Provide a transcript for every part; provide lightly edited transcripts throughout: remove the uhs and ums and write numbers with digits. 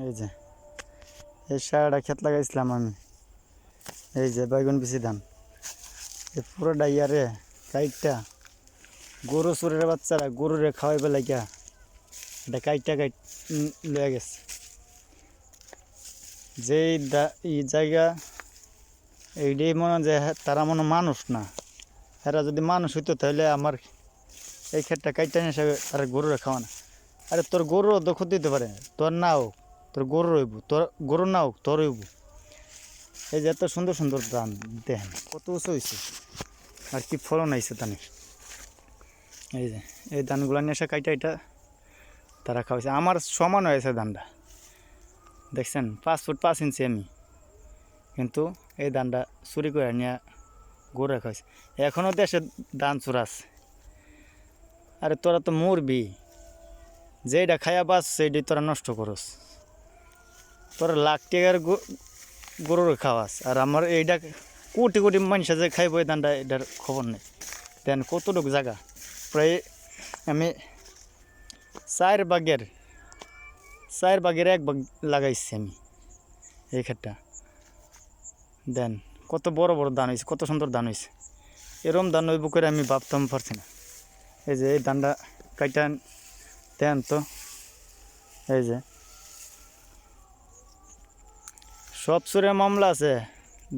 এই যে এই সারাটা ক্ষেত লাগাইছিলাম আমি। এই যে বাইগন বিচি ধান, এই পুরো ডাইয়ারে কাইটটা গরু চোরের বাচ্চারা গরুরে খাওয়াইবে লাগিয়া এটা কাইটটা লয়ে গেছে। যেই জায়গা এইটাই মনে যে তারা মনে মানুষ না, এরা যদি মানুষ হইতো তাহলে আমার এই ক্ষেতটা কাইটটা নিয়ে আর গরুরে খাওয়া না। আরে তোর গরু তো ক্ষতি দিতে পারে, তোর না হোক তোর গরু রইব, তোর গরু না হোক তোর রইব। এই যে এত সুন্দর সুন্দর ধান দেখেন কত উঁচু হয়েছে আর কি ফলন আইছে তানে। এই যে এই ধানগুলো নিয়ে এসে কাইটা এটা তারা খাওয়াইছে। আমার সমান হয়েছে ধানটা, দেখছেন 5 ফুট 5 ইঞ্চি আমি, কিন্তু এই ধানটা চুরি করে নিয়ে গরু খাওয়াইছে। এখনও দেশে ধান চুরাস। আরে তোরা তো মরবি, যেটা খাইয়া বাস সেইটাই তোরা নষ্ট করস। তোরা লাখ টাকার গরুর খাওয়াস, আর আমার এইটা কোটি কোটি মানুষ যে খাইব এই ধানটা এটার খবর নেই। দেন কতটুকু জায়গা, প্রায় আমি 4 ভাগের 1 ভাগ লাগাইছি আমি এই ক্ষেতটা। দেন কত বড় বড় ধান হয়েছে, কত সুন্দর ধান হয়েছে। এরম ধান হইব করে আমি ভাবতাম পারছি না। এই যে এই ধানটা কাইটা দেন তো, এই যে সব চোরের মামলা আছে,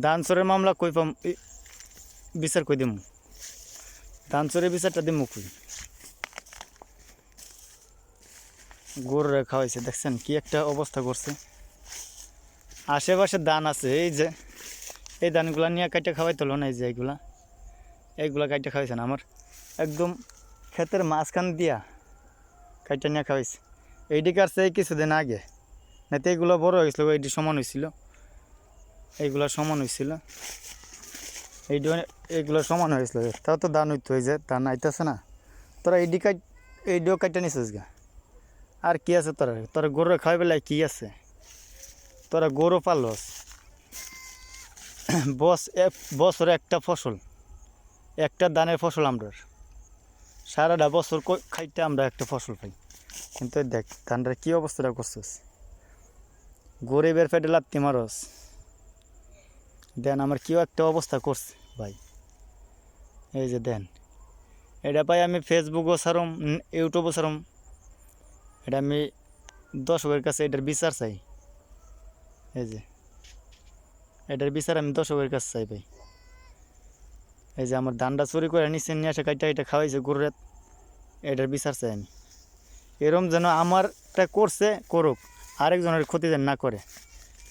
ধান চোরের মামলা কই পাম, বিচার কই দিমু, ধান চোরের বিচারটা দিমু কই। গরুরে খাওয়াইছে, দেখছেন কি একটা অবস্থা করছে। আশেপাশে ধান আছে, এই যে এই ধানগুলা নিয়ে কাইটা খাওয়াইতে হলো না। এই যে এইগুলা কাইটা খাওয়াইছে না, আমার একদম ক্ষেতের মাঝখান দিয়া কাইটা নিয়ে খাওয়াইছে। এইটি কাটছে এই কিছুদিন আগে, না তো এইগুলো বড় হয়েছিল, এইটি সমান হয়েছিল, এইগুলা সমান হয়েছিল, এইগুলো সমান হয়েছিল। তাও তো ধান হইতো, এই যে ধান আইতেছে না। তোরা এইটিও কাইটা নিছিস গা, আর কি আছে তোরা গরু খাওয়াই বেলায় কি আছে, তোরা গরু পালস। বছরে একটা ফসল, একটা ধানের ফসল আমরা সারাটা বছর খাইতে আমরা একটা ফসল পাই। কিন্তু দেখ ধানটার কী অবস্থাটা করছিস, গরিবের পেটে লাত্তি মারস। দেন আমার কেউ একটা অবস্থা করছে ভাই। এই যে দেন এটা পাই আমি ফেসবুকও ছাড়ম, ইউটিউবও ছাড়ম। এটা আমি দর্শকের কাছে এটার বিচার চাই। এই যে এটার বিচার আমি দর্শকের কাছে চাই ভাই। এই যে আমার ধানটা চুরি করে নিচে নিয়ে আসে কাইটা এটা খাওয়াইছে গরুরে, এটার বিচার চাই আমি। এরম যেন আমারটা করছে করুক, আরেকজনের ক্ষতি যেন না করে।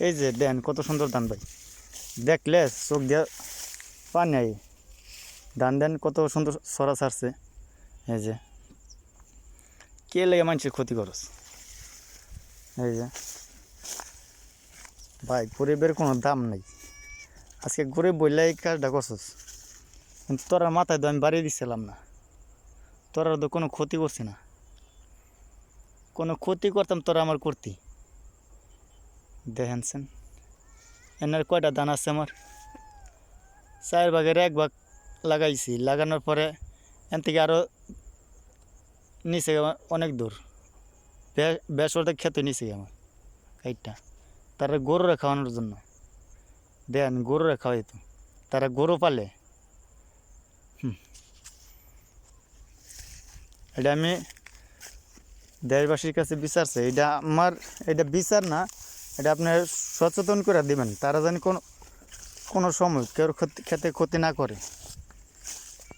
এই যে দেন কত সুন্দর ধান ভাই, দেখলে চোখ দিয়ে পানি আই। ধান দেন কত সুন্দর সরা ছাড়ছে। এই যে কে লেগে মানুষের ক্ষতি করস। এই যে ভাই গরিবের কোনো দাম নেই, আজকে গরিব বললে এই কাজটা করছিস, কিন্তু তোরা মাথায় তো আমি বাড়িয়ে দিচ্ছিলাম না, তোরা তো কোনো ক্ষতি করছি না। কোনো ক্ষতি করতাম তোরা আমার করতি। দেখেনছেন এনার কয়টা ধান আছে আমার, 4 ভাগের 1 ভাগ লাগাইছি। লাগানোর পরে এন থেকে আরও নিচে অনেক দূর, বেশ অর্ধেক খেতে নিচে আমার কাইটটা, তারা গরুরে খাওয়ানোর জন্য। দেন গরুরে খাওয়াই তো, তারা গরু পালে। এটা আমি দেশবাসীর কাছে বিচার চাই। এটা আমার, এটা বিচার না, এটা আপনার সচেতন করে দিবেন, তারা জানি কোনো সময় কেউ ক্ষতি না করে।